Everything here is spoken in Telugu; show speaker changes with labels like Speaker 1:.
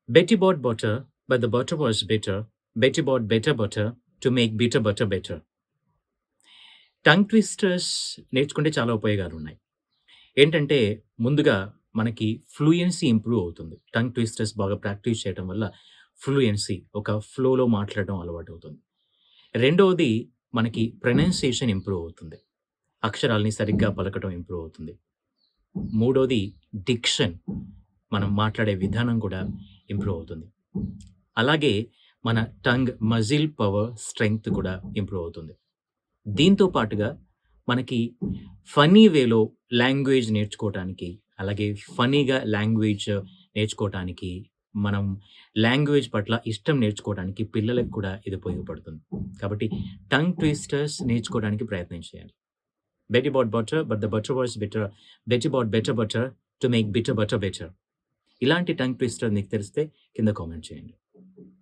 Speaker 1: Betty bought butter, but the butter was bitter. Betty bought better butter to make bitter butter better. Tongue twisters నేర్చుకుంటే చాలా ఉపయోగాలున్నాయి. ఏంటంటే, ముందుగా మనకి ఫ్లూయెన్సీ ఇంప్రూవ్ అవుతుంది. టంగ్ ట్విస్టర్స్ బాగా ప్రాక్టీస్ చేయటం వల్ల ఫ్లూయెన్సీ ఒక ఫ్లోలో మాట్లాడడం అలవాటవుతుంది. రెండోది మనకి ప్రొనౌన్సియేషన్ ఇంప్రూవ్ అవుతుంది. అక్షరాల్ని సరిగ్గా పలకటం ఇంప్రూవ్ అవుతుంది. మూడోది డిక్షన్ మనం మాట్లాడే విధానం కూడా ఇంప్రూవ్ అవుతుంది. అలాగే మన టంగ్ మజిల్ పవర్, స్ట్రెంగ్త్ కూడా ఇంప్రూవ్ అవుతుంది. దీంతో పాటుగా మనకి ఫన్నీ వేలో లాంగ్వేజ్ నేర్చుకోవటానికి, అలాగే ఫన్నీగా లాంగ్వేజ్ నేర్చుకోవటానికి, మనం లాంగ్వేజ్ పట్ల ఇష్టం నేర్చుకోవడానికి పిల్లలకి కూడా ఇది ఉపయోగపడుతుంది. కాబట్టి టంగ్ ట్విస్టర్స్ నేర్చుకోవడానికి ప్రయత్నం చేయాలి. Betty bought butter but the butter was bitter. Betty bought better butter to make bitter butter better. ఇలాంటి టంగ్ ట్విస్టర్ మీకు తెలిస్తే కింద కామెంట్ చేయండి.